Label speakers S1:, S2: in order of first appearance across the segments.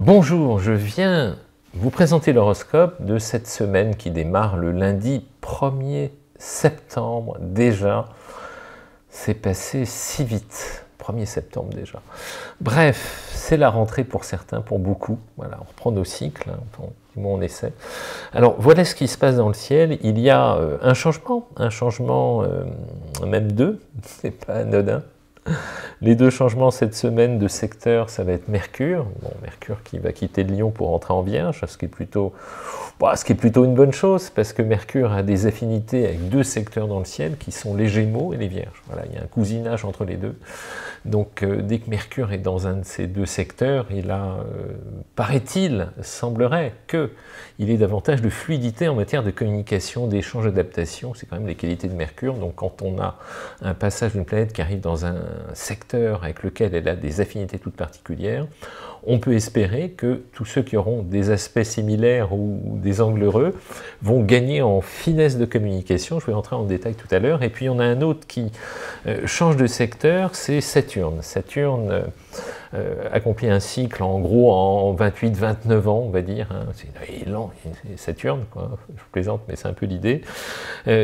S1: Bonjour, je viens vous présenter l'horoscope de cette semaine qui démarre le lundi 1er septembre. Déjà, c'est passé si vite, 1er septembre déjà. Bref, c'est la rentrée pour certains, pour beaucoup. Voilà, on reprend nos cycles, du moins on essaie. Alors voilà ce qui se passe dans le ciel. Il y a un changement, même deux, c'est pas anodin. Les deux changements cette semaine de secteur, ça va être Mercure. Bon, Mercure qui va quitter Lion pour entrer en Vierge, ce qui est plutôt une bonne chose, parce que Mercure a des affinités avec deux secteurs dans le ciel, qui sont les Gémeaux et les Vierges. Voilà, il y a un cousinage entre les deux. Donc, dès que Mercure est dans un de ces deux secteurs, il a, paraît-il, semblerait qu'il ait davantage de fluidité en matière de communication, d'échange, d'adaptation. C'est quand même les qualités de Mercure. Donc, quand on a un passage d'une planète qui arrive dans un secteur avec lequel elle a des affinités toutes particulières, on peut espérer que tous ceux qui auront des aspects similaires ou des angles heureux vont gagner en finesse de communication. Je vais rentrer en détail tout à l'heure. Et puis, on a un autre qui change de secteur, c'est Saturne. Saturne accomplit un cycle en gros en 28-29 ans, on va dire. C'est lent, Saturne, quoi. Je plaisante, mais c'est un peu l'idée.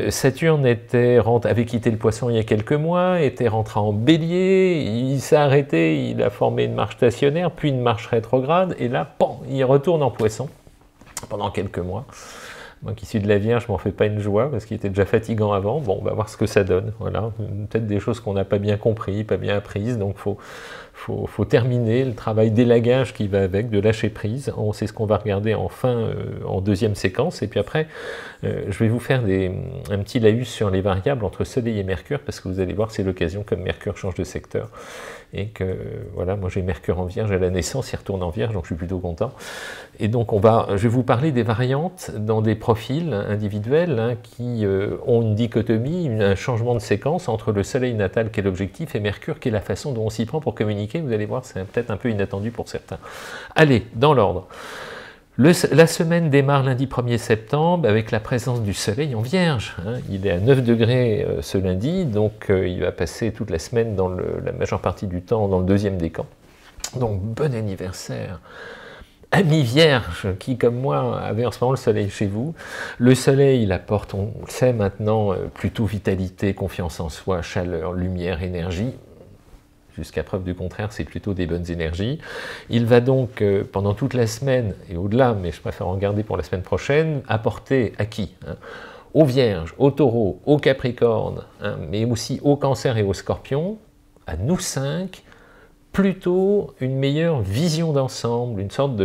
S1: Saturne avait quitté le Poisson il y a quelques mois, était rentré en Bélier, il s'est arrêté, il a formé une marche stationnaire, puis une marche rétrograde, et là, pan, il retourne en Poisson pendant quelques mois. Moi qui suis de la Vierge, je m'en fais pas une joie, parce qu'il était déjà fatigant avant. Bon, on va voir ce que ça donne. Voilà, peut-être des choses qu'on n'a pas bien compris, pas bien apprises, donc faut terminer le travail d'élagage qui va avec, de lâcher prise. C'est ce qu'on va regarder en deuxième séquence, et puis après, je vais vous faire un petit laïus sur les variables entre Soleil et Mercure, parce que vous allez voir, c'est l'occasion, comme Mercure change de secteur, et que, voilà, moi j'ai Mercure en Vierge à la naissance, il retourne en Vierge, donc je suis plutôt content. Et donc je vais vous parler des variantes dans des profils individuels qui ont une dichotomie, un changement de séquence entre le Soleil natal qui est l'objectif et Mercure qui est la façon dont on s'y prend pour communiquer. Vous allez voir, c'est peut-être un peu inattendu pour certains. Allez, dans l'ordre. La semaine démarre lundi 1er septembre avec la présence du Soleil en Vierge. Il est à 9 degrés ce lundi, donc il va passer toute la semaine, la majeure partie du temps, dans le deuxième décan. Donc bon anniversaire, amis Vierges qui, comme moi, avaient en ce moment le Soleil chez vous. Le Soleil, il apporte, on le sait maintenant, plutôt vitalité, confiance en soi, chaleur, lumière, énergie. Jusqu'à preuve du contraire, c'est plutôt des bonnes énergies. Il va donc, pendant toute la semaine, et au-delà, mais je préfère en garder pour la semaine prochaine, apporter à qui aux Vierges, aux Taureaux, aux Capricornes, mais aussi aux Cancers et aux Scorpions, à nous 5, plutôt une meilleure vision d'ensemble, une sorte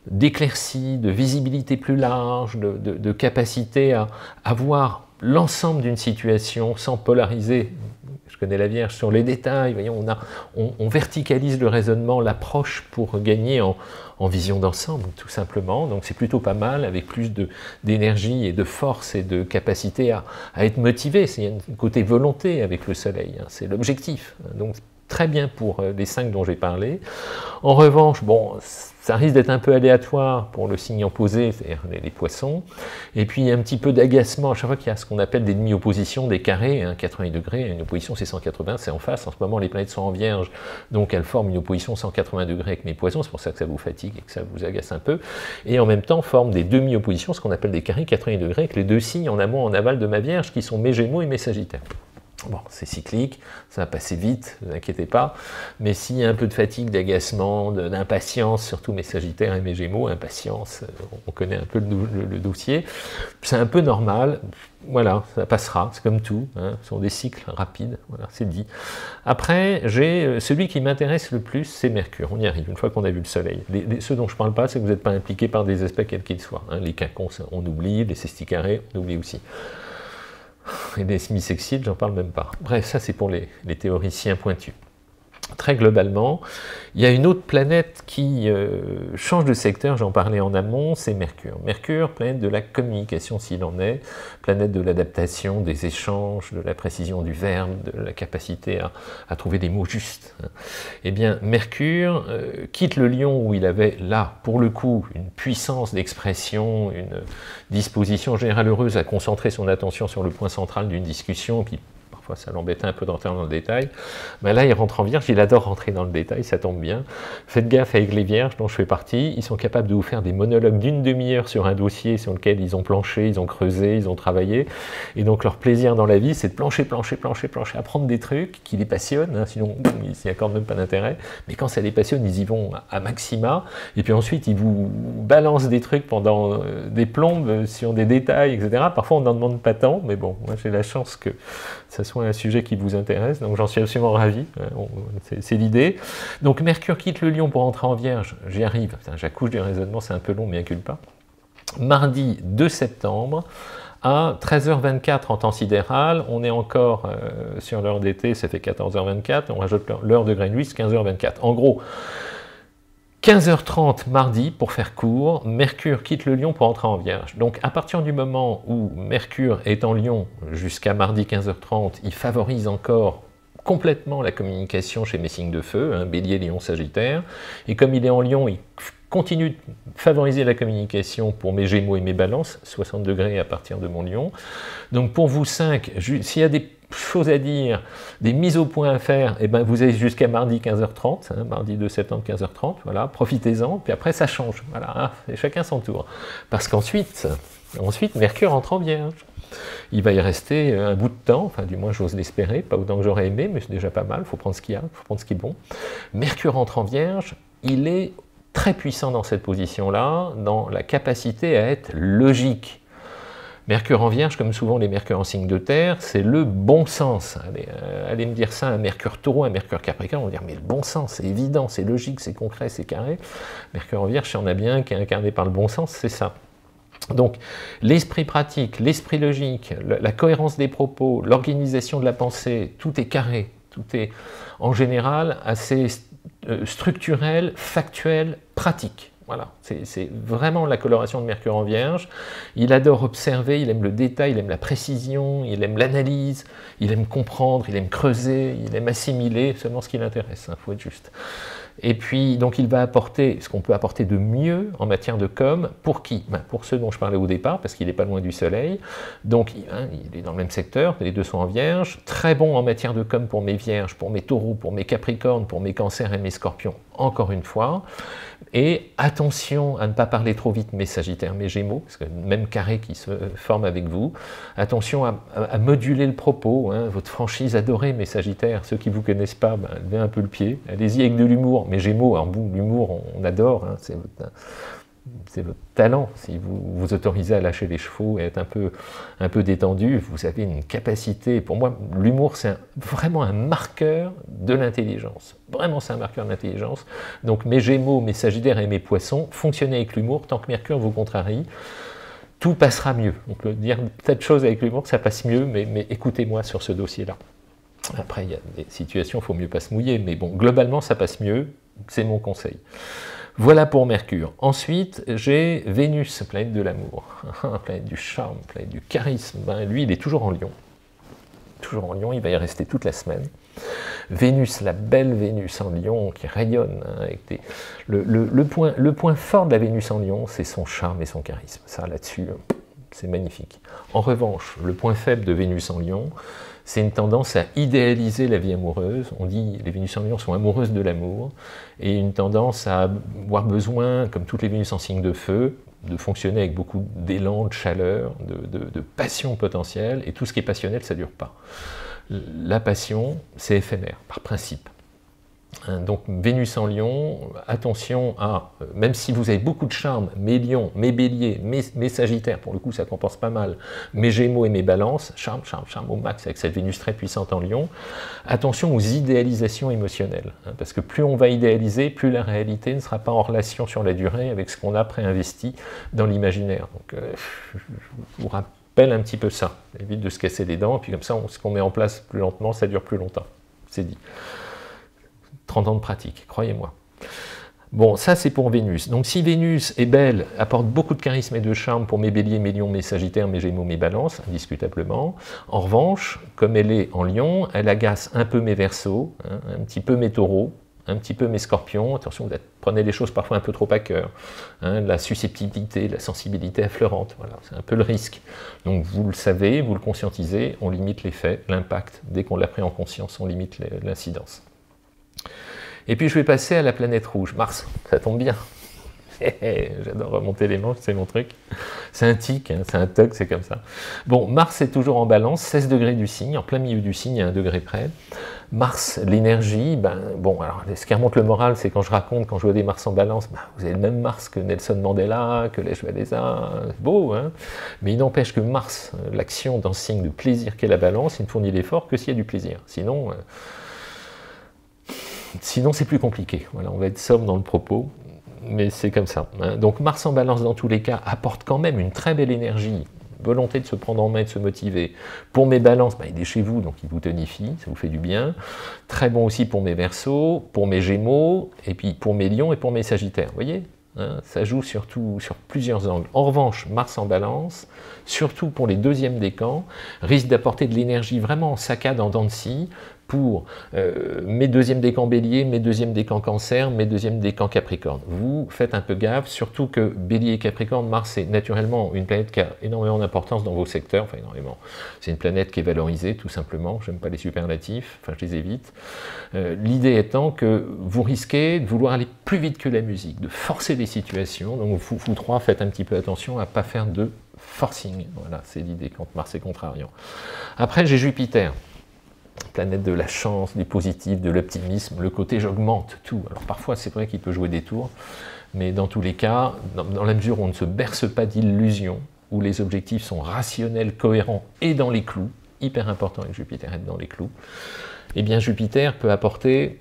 S1: d'éclaircie, de visibilité plus large, de capacité à voir l'ensemble d'une situation sans polariser. Je connais la Vierge sur les détails, voyons, on verticalise le raisonnement, l'approche pour gagner en vision d'ensemble, tout simplement. Donc c'est plutôt pas mal, avec plus d'énergie et de force et de capacité à être motivé. Il y a un côté volonté avec le Soleil, c'est l'objectif. Donc très bien pour les 5 dont j'ai parlé. En revanche, bon, ça risque d'être un peu aléatoire pour le signe opposé, c'est-à-dire les poissons. Et puis, il y a un petit peu d'agacement à chaque fois qu'il y a ce qu'on appelle des demi-oppositions, des carrés, 80 degrés. Une opposition, c'est 180, c'est en face. En ce moment, les planètes sont en Vierge, donc elles forment une opposition 180 degrés avec mes poissons. C'est pour ça que ça vous fatigue et que ça vous agace un peu. Et en même temps, forment des demi-oppositions, ce qu'on appelle des carrés 80 degrés, avec les deux signes en amont et en aval de ma Vierge, qui sont mes Gémeaux et mes Sagittaires. Bon, c'est cyclique, ça va passer vite, ne vous inquiétez pas, mais s'il y a un peu de fatigue, d'agacement, d'impatience, surtout mes Sagittaires et mes Gémeaux, impatience, on connaît un peu le dossier, c'est un peu normal, voilà, ça passera, c'est comme tout, ce sont des cycles rapides, voilà, c'est dit. Après, celui qui m'intéresse le plus, c'est Mercure, on y arrive, une fois qu'on a vu le Soleil. Ceux dont je ne parle pas, c'est que vous n'êtes pas impliqués par des aspects quels qu'ils soient, les quinconces, on oublie, les sexticarés, on oublie aussi. Et les semi-sexides, j'en parle même pas. Bref, ça c'est pour les théoriciens pointus. Très globalement, il y a une autre planète qui change de secteur, j'en parlais en amont, c'est Mercure. Mercure, planète de la communication s'il en est, planète de l'adaptation, des échanges, de la précision du verbe, de la capacité à trouver des mots justes. Eh bien, Mercure quitte le Lion où il avait là, pour le coup, une puissance d'expression, une disposition générale heureuse à concentrer son attention sur le point central d'une discussion, puis parfois ça l'embêtait un peu de rentrer dans le détail. Ben là, il rentre en Vierge, il adore rentrer dans le détail, ça tombe bien. Faites gaffe avec les Vierges dont je fais partie, ils sont capables de vous faire des monologues d'une demi-heure sur un dossier sur lequel ils ont planché, ils ont creusé, ils ont travaillé. Et donc leur plaisir dans la vie, c'est de plancher, apprendre des trucs qui les passionnent, hein, sinon ils n'y accordent même pas d'intérêt. Mais quand ça les passionne, ils y vont à maxima. Et puis ensuite, ils vous balancent des trucs pendant des plombes sur des détails, etc. Parfois, on n'en demande pas tant, mais bon, moi j'ai la chance que ça soit un sujet qui vous intéresse, donc j'en suis absolument ravi. C'est l'idée. Donc Mercure quitte le Lion pour entrer en Vierge, j'y arrive. J'accouche du raisonnement, c'est un peu long, mais inculpa. Mardi 2 septembre, à 13h24 en temps sidéral, on est encore sur l'heure d'été, ça fait 14h24, on rajoute l'heure de Greenwich, 15h24. En gros, 15h30 mardi, pour faire court, Mercure quitte le Lion pour entrer en Vierge. Donc à partir du moment où Mercure est en Lion jusqu'à mardi 15h30, il favorise encore complètement la communication chez mes signes de feu, hein, Bélier, Lion, Sagittaire, et comme il est en Lion, il continue de favoriser la communication pour mes Gémeaux et mes Balances, 60 degrés à partir de mon Lion. Donc pour vous 5, s'il y a des choses à dire, des mises au point à faire, eh ben vous avez jusqu'à mardi 15h30, hein, mardi 2 septembre 15h30, voilà, profitez-en, puis après ça change, voilà, hein, et chacun son tour. Parce qu'ensuite, Mercure entre en Vierge. Il va y rester un bout de temps, enfin du moins j'ose l'espérer, pas autant que j'aurais aimé, mais c'est déjà pas mal, il faut prendre ce qu'il y a, il faut prendre ce qui est bon. Mercure entre en Vierge, il est très puissant dans cette position-là, dans la capacité à être logique. Mercure en Vierge, comme souvent les Mercures en signe de terre, c'est le bon sens. Allez me dire ça, un Mercure Taureau, un Mercure Capricorne, on va dire mais le bon sens, c'est évident, c'est logique, c'est concret, c'est carré. Mercure en Vierge, si on a bien qui est incarné par le bon sens, c'est ça. Donc l'esprit pratique, l'esprit logique, la cohérence des propos, l'organisation de la pensée, tout est carré, tout est en général assez structurel, factuel, pratique. Voilà, c'est vraiment la coloration de Mercure en Vierge. Il adore observer, il aime le détail, il aime la précision, il aime l'analyse, il aime comprendre, il aime creuser, il aime assimiler seulement ce qui l'intéresse, il faut être juste. Et puis, donc, il va apporter ce qu'on peut apporter de mieux en matière de com. Pour qui? Pour ceux dont je parlais au départ, parce qu'il n'est pas loin du Soleil. Donc, il est dans le même secteur, les deux sont en Vierge. Très bon en matière de com pour mes Vierges, pour mes Taureaux, pour mes Capricornes, pour mes Cancers et mes Scorpions, encore une fois. Et attention à ne pas parler trop vite mes Sagittaires, mes Gémeaux, parce que même carré qui se forme avec vous. Attention à moduler le propos, hein, votre franchise adorée, mes Sagittaires. Ceux qui ne vous connaissent pas, levez un peu le pied. Allez-y avec de l'humour. Mes Gémeaux, en bout, l'humour, on adore, hein, c'est votre talent. Si vous vous autorisez à lâcher les chevaux et être un peu détendu, vous avez une capacité. Pour moi, l'humour, c'est vraiment un marqueur de l'intelligence. Vraiment, c'est un marqueur d'intelligence. Donc mes Gémeaux, mes Sagittaires et mes Poissons, fonctionnez avec l'humour. Tant que Mercure vous contrarie, tout passera mieux. On peut dire tas de choses avec l'humour, ça passe mieux, mais écoutez-moi sur ce dossier-là. Après, il y a des situations, il ne faut mieux pas se mouiller, mais bon, globalement, ça passe mieux, c'est mon conseil. Voilà pour Mercure. Ensuite, j'ai Vénus, planète de l'amour, planète du charme, planète du charisme. Lui, il est toujours en Lion. Toujours en Lion, il va y rester toute la semaine. Vénus, la belle Vénus en Lion, qui rayonne. Hein, avec le point fort de la Vénus en Lion, c'est son charme et son charisme. Ça, là-dessus, c'est magnifique. En revanche, le point faible de Vénus en Lion, c'est une tendance à idéaliser la vie amoureuse. On dit que les Vénus en Lion sont amoureuses de l'amour, et une tendance à avoir besoin, comme toutes les Vénus en signe de feu, de fonctionner avec beaucoup d'élan, de chaleur, de passion potentielle, et tout ce qui est passionnel, ça ne dure pas. La passion, c'est éphémère, par principe. Donc Vénus en Lion, attention à, même si vous avez beaucoup de charme, mes Lions, mes Béliers, mes Sagittaires, pour le coup ça compense pas mal, mes Gémeaux et mes Balances, charme au max avec cette Vénus très puissante en Lion, attention aux idéalisations émotionnelles, hein, parce que plus on va idéaliser, plus la réalité ne sera pas en relation sur la durée avec ce qu'on a préinvesti dans l'imaginaire. Donc je vous rappelle un petit peu ça, évite de se casser les dents, et puis comme ça, ce qu'on met en place plus lentement, ça dure plus longtemps, c'est dit. 30 ans de pratique, croyez-moi. Bon, ça c'est pour Vénus. Donc si Vénus est belle, apporte beaucoup de charisme et de charme pour mes Béliers, mes Lions, mes Sagittaires, mes Gémeaux, mes Balances, indiscutablement. En revanche, comme elle est en Lion, elle agace un peu mes Verseaux, hein, un petit peu mes Taureaux, un petit peu mes scorpions, attention, vous prenez les choses parfois un peu trop à cœur, hein, la susceptibilité, la sensibilité affleurante, voilà, c'est un peu le risque. Donc vous le savez, vous le conscientisez, on limite l'effet, l'impact, dès qu'on l'a pris en conscience, on limite l'incidence. Et puis je vais passer à la planète rouge, Mars, ça tombe bien. J'adore remonter les manches, c'est mon truc. C'est un tic, hein, c'est un toc, c'est comme ça. Bon, Mars est toujours en balance, 16 degrés du signe, en plein milieu du signe, à 1 degré près. Mars, l'énergie, ben, bon, alors ce qui remonte le moral, c'est quand je raconte, quand je vois des Mars en balance, ben, vous avez le même Mars que Nelson Mandela, que Lech Walesa, c'est beau, hein, mais il n'empêche que Mars, l'action dans ce signe de plaisir qu'est la balance, il ne fournit l'effort que s'il y a du plaisir. Sinon c'est plus compliqué. Voilà, on va être sobre dans le propos. Mais c'est comme ça. Hein. Donc Mars en balance dans tous les cas apporte quand même une très belle énergie, volonté de se prendre en main, de se motiver. Pour mes balances, ben, il est chez vous, donc il vous tonifie, ça vous fait du bien. Très bon aussi pour mes Verseaux, pour mes Gémeaux, et puis pour mes Lions et pour mes Sagittaires. Vous voyez, hein, ça joue surtout sur plusieurs angles. En revanche, Mars en balance, surtout pour les deuxièmes décans, risque d'apporter de l'énergie vraiment en saccade, en dents de scie, pour mes deuxièmes décans Bélier, mes deuxièmes décans Cancer, mes deuxièmes décans Capricorne. Vous faites un peu gaffe, surtout que Bélier et Capricorne, Mars est naturellement une planète qui a énormément d'importance dans vos secteurs, enfin énormément, c'est une planète qui est valorisée tout simplement, j'aime pas les superlatifs, enfin je les évite. L'idée étant que vous risquez de vouloir aller plus vite que la musique, de forcer les situations, donc vous trois faites un petit peu attention à ne pas faire de forcing, voilà, c'est l'idée quand Mars est contrariant. Après j'ai Jupiter. Planète de la chance, du positif, de l'optimisme, le côté j'augmente tout. Alors parfois c'est vrai qu'il peut jouer des tours, mais dans tous les cas, dans la mesure où on ne se berce pas d'illusions, où les objectifs sont rationnels, cohérents et dans les clous, hyper important avec Jupiter être dans les clous, eh bien Jupiter peut apporter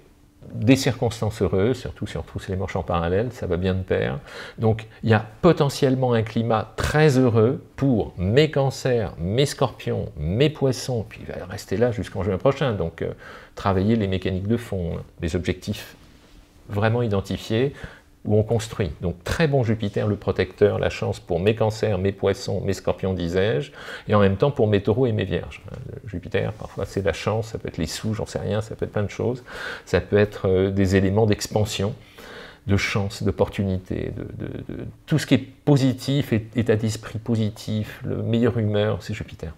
S1: des circonstances heureuses, surtout si on retrousse les manches en parallèle, ça va bien de pair. Donc il y a potentiellement un climat très heureux pour mes cancers, mes scorpions, mes poissons, puis il va rester là jusqu'en juin prochain, donc travailler les mécaniques de fond, les objectifs vraiment identifiés, où on construit. Donc très bon Jupiter, le protecteur, la chance pour mes cancers, mes poissons, mes scorpions, disais-je, et en même temps pour mes taureaux et mes vierges. Jupiter, parfois c'est la chance, ça peut être les sous, j'en sais rien, ça peut être plein de choses, ça peut être des éléments d'expansion, de chance, d'opportunité, de tout ce qui est positif, état d'esprit positif, le meilleure humeur, c'est Jupiter.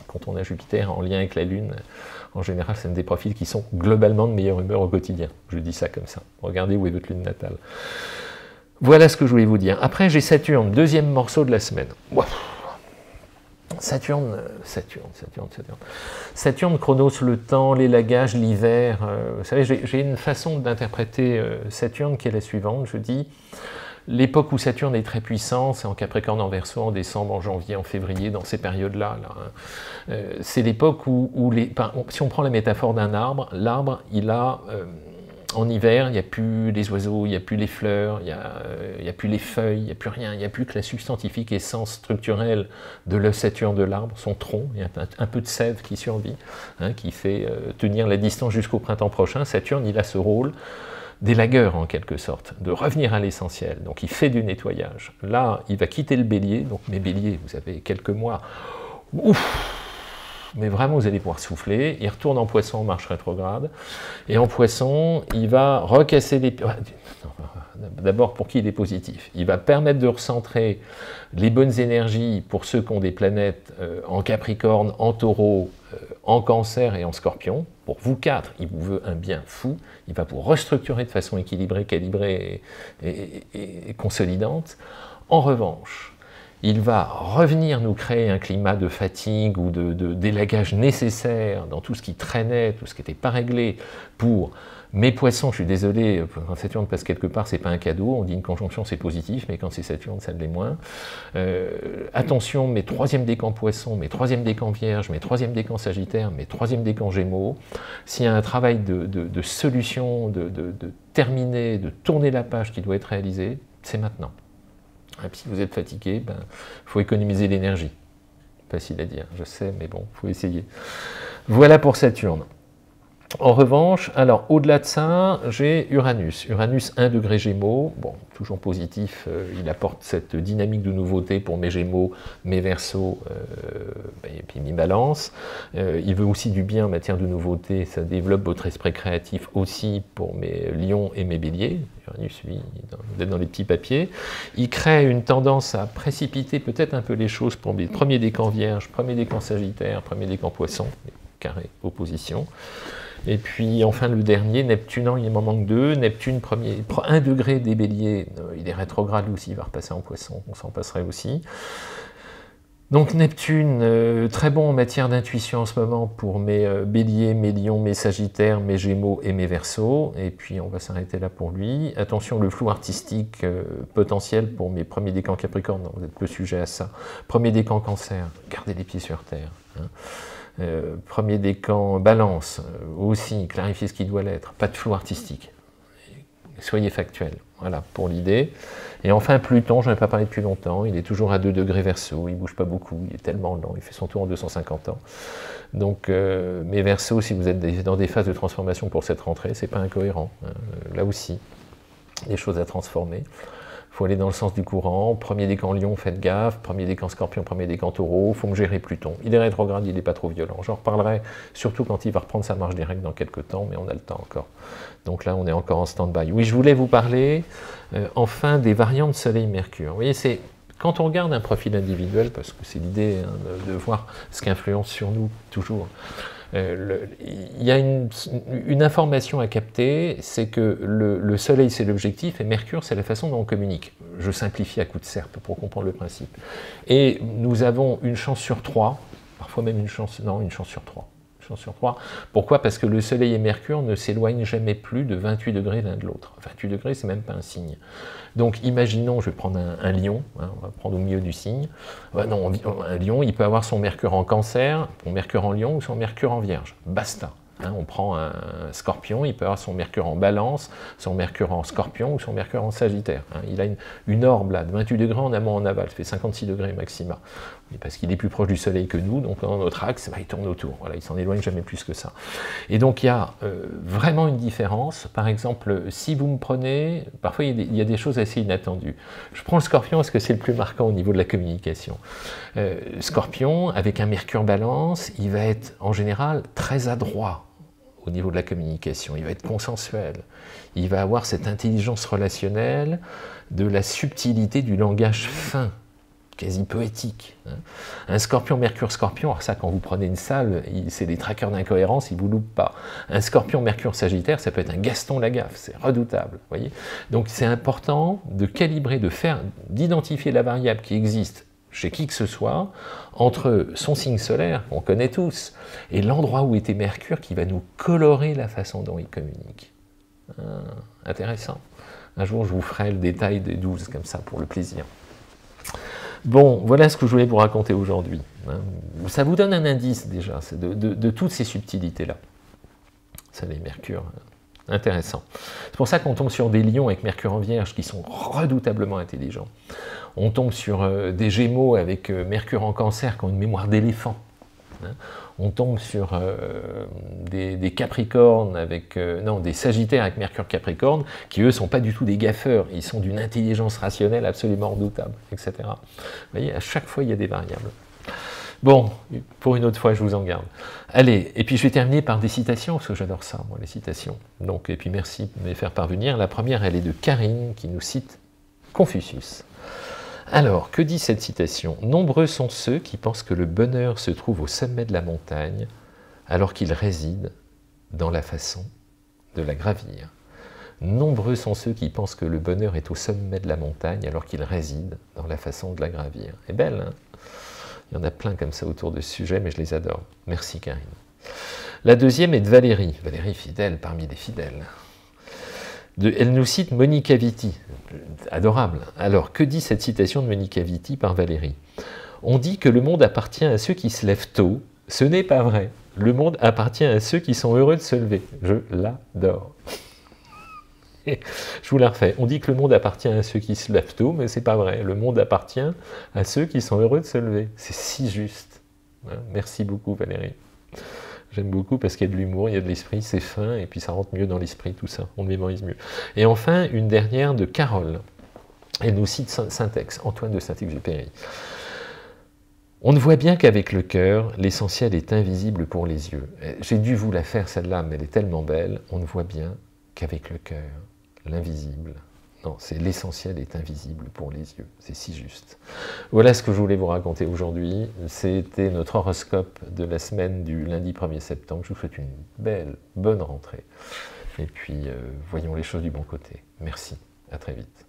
S1: Quand on a Jupiter en lien avec la Lune, en général, c'est un des profils qui sont globalement de meilleure humeur au quotidien. Je dis ça comme ça. Regardez où est votre lune natale. Voilà ce que je voulais vous dire. Après, j'ai Saturne, deuxième morceau de la semaine. Saturne chronos le temps, l'élagage, l'hiver. Vous savez, j'ai une façon d'interpréter Saturne qui est la suivante. Je dis, l'époque où Saturne est très puissant, c'est en Capricorne, en Verseau, en décembre, en janvier, en février, dans ces périodes-là. C'est l'époque où si on prend la métaphore d'un arbre, l'arbre, il a, en hiver, il n'y a plus les oiseaux, il n'y a plus les fleurs, il n'y a plus les feuilles, il n'y a plus rien, il n'y a plus que la substantifique essence structurelle de l'ossature de l'arbre, son tronc, il y a un peu de sève qui survit, hein, qui fait tenir la distance jusqu'au printemps prochain. Saturne, il a ce rôle d'élagueur en quelque sorte, de revenir à l'essentiel. Donc il fait du nettoyage. Là, il va quitter le bélier, donc mes béliers, vous avez quelques mois, ouf, mais vraiment vous allez pouvoir souffler. Il retourne en poisson en marche rétrograde, et en poisson, il va recasser les... D'abord, pour qui il est positif? Il va permettre de recentrer les bonnes énergies pour ceux qui ont des planètes en Capricorne, en Taureau, en Cancer et en Scorpion. Pour vous quatre, il vous veut un bien fou. Il va vous restructurer de façon équilibrée, calibrée et consolidante. En revanche, il va revenir nous créer un climat de fatigue ou d'élagage nécessaire dans tout ce qui traînait, tout ce qui n'était pas réglé pour... Mes poissons, je suis désolé, quand Saturne passe quelque part, c'est pas un cadeau, on dit une conjonction c'est positif, mais quand c'est Saturne, ça l'est moins. Attention, mes troisième décans poissons, mes troisième décans vierges, mes troisième décans sagittaires, mes troisième décans gémeaux, s'il y a un travail de solution, de terminer, de tourner la page qui doit être réalisé, c'est maintenant. Et puis si vous êtes fatigué, il faut économiser l'énergie. Facile à dire, je sais, mais bon, il faut essayer. Voilà pour Saturne. En revanche, alors au-delà de ça, j'ai Uranus. Uranus 1 degré Gémeaux, bon, toujours positif, il apporte cette dynamique de nouveauté pour mes Gémeaux, mes Verseaux, et puis mes Balances. Il veut aussi du bien en matière de nouveauté, ça développe votre esprit créatif aussi pour mes Lions et mes Béliers. Uranus, lui, il est dans les petits papiers. Il crée une tendance à précipiter peut-être un peu les choses pour mes premiers décans Vierges, premiers décans Sagittaires, premiers décans Poissons, carré, opposition. Et puis enfin le dernier, Neptune, il m'en manque deux. Neptune, 1 degré des Béliers, il est rétrograde aussi, il va repasser en Poisson, on s'en passerait aussi. Donc Neptune, très bon en matière d'intuition en ce moment pour mes Béliers, mes Lions, mes Sagittaires, mes Gémeaux et mes Verseaux. Et puis on va s'arrêter là pour lui. Attention, le flou artistique potentiel pour mes premiers décans Capricorne, non, vous êtes peu sujet à ça. Premier décan Cancer, gardez les pieds sur terre. Hein. Premier décan Balance, aussi, clarifier ce qui doit l'être, pas de flou artistique, soyez factuel, voilà, pour l'idée. Et enfin Pluton, je n'en ai pas parlé depuis longtemps, il est toujours à 2 degrés Verseau, il ne bouge pas beaucoup, il est tellement lent, il fait son tour en 250 ans. Donc mes Verseaux, si vous êtes dans des phases de transformation pour cette rentrée, c'est pas incohérent, hein. Là aussi, des choses à transformer. Il faut aller dans le sens du courant. Premier décan Lion, faites gaffe. Premier décan Scorpion, premier décan Taureau. Il faut me gérer Pluton. Il est rétrograde, il n'est pas trop violent. J'en reparlerai surtout quand il va reprendre sa marche directe dans quelques temps, mais on a le temps encore. Donc là, on est encore en stand-by. Oui, je voulais vous parler enfin des variantes Soleil-Mercure. Vous voyez, c'est quand on regarde un profil individuel, parce que c'est l'idée hein, de voir ce qui influence sur nous toujours. Il y a une information à capter, c'est que le Soleil c'est l'objectif et Mercure c'est la façon dont on communique. Je simplifie à coup de serpe pour comprendre le principe. Et nous avons une chance sur 3, parfois même une chance sur 3. Sur 3. Pourquoi? Parce que le Soleil et Mercure ne s'éloignent jamais plus de 28 degrés l'un de l'autre. 28 degrés, c'est même pas un signe. Donc imaginons, je vais prendre un lion, hein, on va prendre au milieu du signe. Non, un lion, il peut avoir son Mercure en Cancer, son Mercure en Lion ou son Mercure en Vierge. Basta. Hein, on prend un Scorpion, il peut avoir son Mercure en Balance, son Mercure en Scorpion ou son Mercure en Sagittaire. Hein, il a une orbe là, de 28 degrés en amont en aval, ça fait 56 degrés maxima. Parce qu'il est plus proche du Soleil que nous, donc dans notre axe, il tourne autour. Voilà, il s'en éloigne jamais plus que ça. Et donc il y a vraiment une différence. Par exemple, si vous me prenez, parfois il y a des choses assez inattendues. Je prends le Scorpion parce que c'est le plus marquant au niveau de la communication. Scorpion, avec un Mercure Balance, il va être en général très adroit au niveau de la communication, il va être consensuel, il va avoir cette intelligence relationnelle, de la subtilité du langage fin, quasi poétique. Hein. Un Scorpion, Mercure, Scorpion, alors ça quand vous prenez une salle, c'est des traqueurs d'incohérence, ils ne vous loupent pas. Un Scorpion, Mercure, Sagittaire, ça peut être un Gaston Lagaffe, c'est redoutable. Voyez. Donc c'est important de calibrer, d'identifier la variable qui existe chez qui que ce soit, entre son signe solaire, qu'on connaît tous, et l'endroit où était Mercure qui va nous colorer la façon dont il communique. Intéressant. Un jour, je vous ferai le détail des 12, comme ça, pour le plaisir. Bon, voilà ce que je voulais vous raconter aujourd'hui. Ça vous donne un indice, déjà, de toutes ces subtilités-là. Soleil, Mercure, intéressant. C'est pour ça qu'on tombe sur des lions avec Mercure en Vierge qui sont redoutablement intelligents. On tombe sur des Gémeaux avec Mercure en Cancer qui ont une mémoire d'éléphant. Hein. On tombe sur des Capricornes avec... non, des Sagittaires avec Mercure Capricorne qui, eux, ne sont pas du tout des gaffeurs. Ils sont d'une intelligence rationnelle absolument redoutable, etc. Vous voyez, à chaque fois, il y a des variables. Bon, pour une autre fois, je vous en garde. Allez, et puis je vais terminer par des citations, parce que j'adore ça, moi, les citations. Donc, et puis merci de me les faire parvenir. La première, elle est de Karine, qui nous cite Confucius. Alors, que dit cette citation? « Nombreux sont ceux qui pensent que le bonheur se trouve au sommet de la montagne, alors qu'il réside dans la façon de la gravir. Nombreux sont ceux qui pensent que le bonheur est au sommet de la montagne, alors qu'il réside dans la façon de la gravir. » Elle est belle, hein? Il y en a plein comme ça autour de ce sujet, mais je les adore. Merci Karine. La deuxième est de Valérie. Valérie fidèle parmi les fidèles. Elle nous cite Monica Vitti. Adorable. Alors, que dit cette citation de Monica Vitti par Valérie? On dit que le monde appartient à ceux qui se lèvent tôt. Ce n'est pas vrai. Le monde appartient à ceux qui sont heureux de se lever. Je l'adore. Je vous la refais. On dit que le monde appartient à ceux qui se lèvent tôt, mais c'est pas vrai. Le monde appartient à ceux qui sont heureux de se lever. C'est si juste. Merci beaucoup, Valérie. J'aime beaucoup parce qu'il y a de l'humour, il y a de l'esprit, c'est fin, et puis ça rentre mieux dans l'esprit, tout ça, on le mémorise mieux. Et enfin, une dernière de Carole. Elle nous cite Saint-Ex, Antoine de Saint-Exupéry. On ne voit bien qu'avec le cœur, l'essentiel est invisible pour les yeux. J'ai dû vous la faire celle-là, mais elle est tellement belle. On ne voit bien qu'avec le cœur, l'invisible. Non, c'est l'essentiel est invisible pour les yeux. C'est si juste. Voilà ce que je voulais vous raconter aujourd'hui. C'était notre horoscope de la semaine du lundi 1er septembre. Je vous souhaite une belle, bonne rentrée. Et puis, voyons les choses du bon côté. Merci. À très vite.